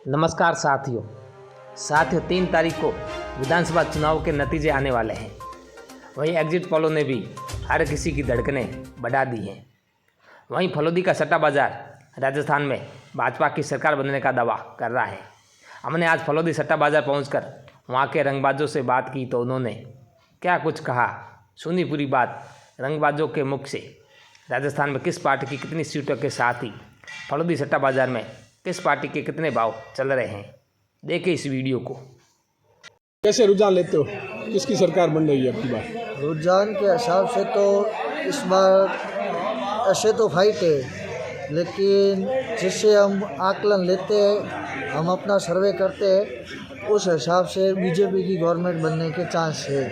नमस्कार साथियों 3 तारीख को विधानसभा चुनाव के नतीजे आने वाले हैं। वहीं एग्जिट पोलों ने भी हर किसी की धड़कनें बढ़ा दी हैं। वहीं फलोदी का सट्टा बाजार राजस्थान में भाजपा की सरकार बनने का दावा कर रहा है। हमने आज फलोदी सट्टा बाजार पहुंचकर वहां के रंगबाजों से बात की तो उन्होंने क्या कुछ कहा, सुनी पूरी बात रंगबाजों के मुख से। राजस्थान में किस पार्टी की कितनी सीटों के साथ ही फलोदी सट्टा बाजार में किस पार्टी के कितने भाव चल रहे हैं, देखें इस वीडियो को। कैसे रुझान लेते हो, किसकी सरकार बन रही है आपकी बात? रुझान के हिसाब से तो इस बार ऐसे तो फाइट है, लेकिन जिससे हम आकलन लेते हैं, हम अपना सर्वे करते हैं, उस हिसाब से बीजेपी की गवर्नमेंट बनने के चांस है।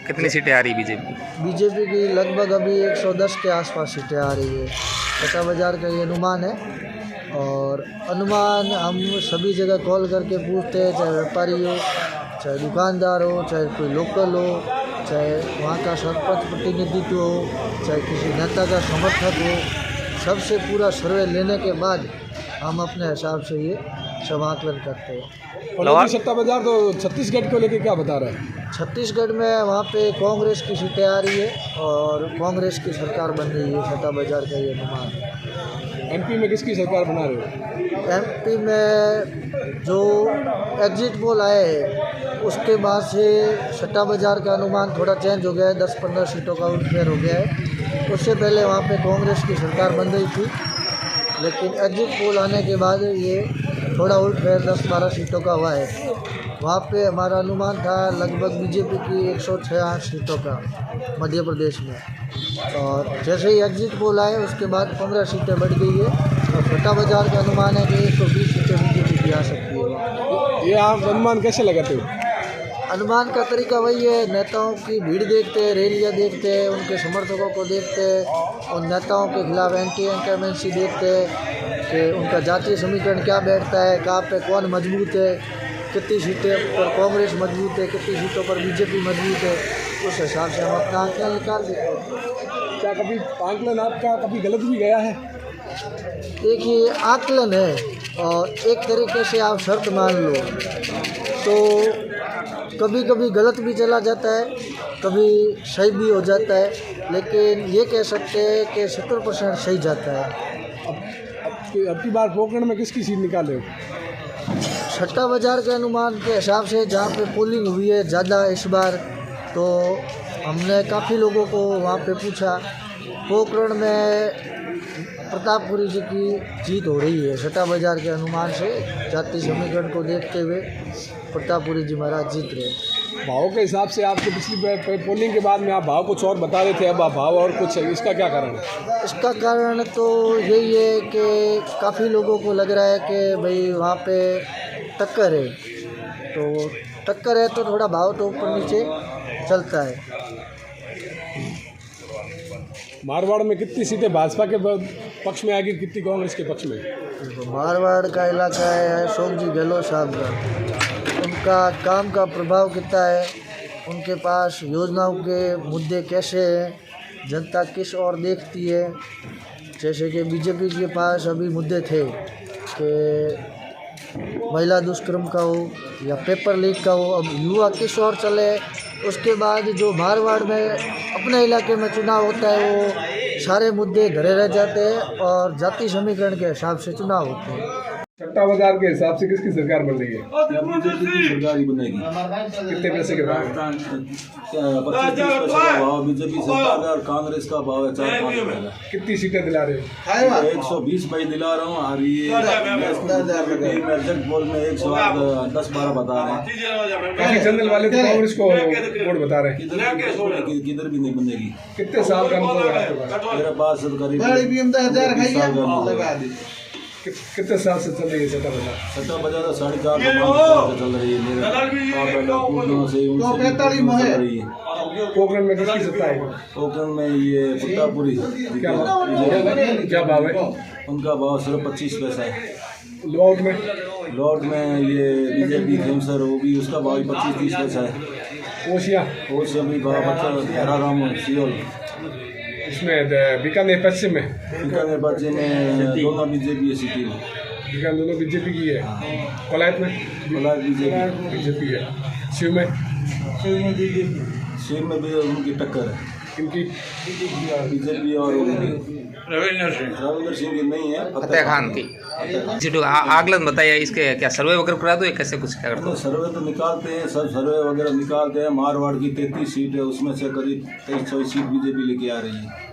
कितनी सीटें आ रही बीजेपी की लगभग अभी 110 के आसपास सीटें आ रही है। सट्टा बाजार का ये अनुमान है और अनुमान हम सभी जगह कॉल करके पूछते हैं, चाहे व्यापारी हो, चाहे दुकानदार हो, चाहे कोई लोकल हो, चाहे वहाँ का सरपंच प्रतिनिधित्व हो, चाहे किसी नेता का समर्थक हो, सबसे पूरा सर्वे लेने के बाद हम अपने हिसाब से ये सब आकलन करते हैं। फलोदी सट्टा बाजार तो छत्तीसगढ़ को लेके क्या बता रहे हैं? छत्तीसगढ़ में वहाँ पे कांग्रेस की सीटें आ रही है और कांग्रेस की सरकार बन रही है। सट्टा बाजार का ये अनुमान है। एमपी में किसकी सरकार बना रहे हो? एमपी में जो एग्जिट पोल आए हैं उसके बाद से सट्टा बाजार का अनुमान थोड़ा चेंज हो गया है, 10-15 सीटों का उठफेर हो गया है। उससे पहले वहाँ पे कांग्रेस की सरकार बन रही थी, लेकिन एग्जिट पोल आने के बाद ये थोड़ा उठफेर 10-12 सीटों का हुआ है। वहाँ पे हमारा अनुमान था लगभग बीजेपी की 168 सीटों का मध्य प्रदेश में, और जैसे ही एग्जिट पोल आए उसके बाद 15 सीटें बढ़ गई है और सट्टा बाजार का अनुमान है कि 120 सीटें बीजेपी की आ सकती है। ये आप अनुमान कैसे लगाते हो? अनुमान का तरीका वही है, नेताओं की भीड़ देखते हैं, रैलियाँ देखते हैं, उनके समर्थकों को देखते हैं, उन नेताओं के खिलाफ एंटी इंकमेंसी देखते हैं कि उनका जातीय समीकरण क्या बैठता है, कहाँ पे कौन मजबूत है, कितनी सीटें पर कांग्रेस मजबूत है, कितनी सीटों पर बीजेपी मजबूत है। उस हिसाब से हम अपना आंकलन निकाल देते हैं। क्या कभी आंकलन आपका कभी गलत भी गया है? देखिए, आकलन है और एक तरीके से आप शर्त मान लो तो कभी कभी गलत भी चला जाता है, कभी सही भी हो जाता है, लेकिन ये कह सकते हैं कि 70% सही जाता है। अब की बार पोखरण में किसकी सीट निकाले हो? सट्टा बाजार के अनुमान के हिसाब से जहाँ पे पोलिंग हुई है ज़्यादा इस बार, तो हमने काफ़ी लोगों को वहाँ पे पूछा। पोखरण में प्रतापपुरी जी की जीत हो रही है सट्टा बाजार के अनुमान से, जातीय समीकरण को देखते हुए प्रतापपुरी जी महाराज जीत रहे हैं। भाव के हिसाब से आपको पिछली पोलिंग के बाद में आप भाव कुछ और बता रहे थे, अब आप भाव और कुछ है, इसका क्या कारण है? इसका कारण तो यही है कि काफ़ी लोगों को लग रहा है कि भाई वहाँ पे टक्कर है, तो टक्कर है तो थोड़ा भाव तो ऊपर नीचे चलता है। मारवाड़ में कितनी सीटें भाजपा के पक्ष में आएगी, कितनी कांग्रेस के पक्ष में? मारवाड़ का इलाका है अशोक जी गहलोत साहब का, उनका काम का प्रभाव कितना है, उनके पास योजनाओं के मुद्दे कैसे हैं, जनता किस ओर देखती है। जैसे कि बीजेपी के पास अभी मुद्दे थे कि महिला दुष्कर्म का हो या पेपर लीक का हो, अब युवा किस ओर चले। उसके बाद जो मारवाड़ में अपने इलाके में चुनाव होता है वो सारे मुद्दे धरे रह जाते हैं और जातीय समीकरण के हिसाब से चुनाव होते हैं। सट्टा बाजार के हिसाब से किसकी सरकार बन रही है? बीजेपी की सरकार ही बनेगी। कितने पैसे के भाव? 25-30 पैसे का भाव बीजेपी सरकार का और कांग्रेस का भाव है 4-5 रुपये का। कितनी सीटें दिला रहे हो? 120 भाई दिला रहा हूँ और ये एग्जिट पोल में 110-12 बता रहे हैं। काफी जनरल वाले तो कांग्रेस को वोट बता रहे हैं। किधर भी नहीं बनेगी। कितने साल का अनुभव है आपके पास? मेरे पास करीब कितने साल से चल रही है सट्टा बाजार? सट्टा बाजार 4.5 साल से चल रही है। मेरे चल रही है। पोखरण में किसकी सत्ता है? पोखरण में ये प्रतापपुरी। क्या भाव है? उनका भाव सिर्फ 25 पैसा है। लॉट में ये बीजेपी खेमसर वो भी उसका भाव 25-30 पैसा है। ओशिया भी भाव 18 सियोल। इसमें बीकानेर पश्चिम में दोनों बीजेपी सीटें ठीक है, दोनों बीजेपी की है। कोलायत में बीजेपी है। शिव में भी उनकी टक्कर है, इनकी बीजेपी और रविंद्र सिंह की नहीं है, फतेह खान की। जी तो आकलन बताइए, इसके क्या सर्वे वगैरह करा दो या कैसे कुछ क्या करते हो? सर्वे तो निकालते हैं, सब सर्वे वगैरह निकालते हैं। मारवाड़ की 33 सीट है, उसमें से करीब 23-24 सीट बीजेपी लेके आ रही है।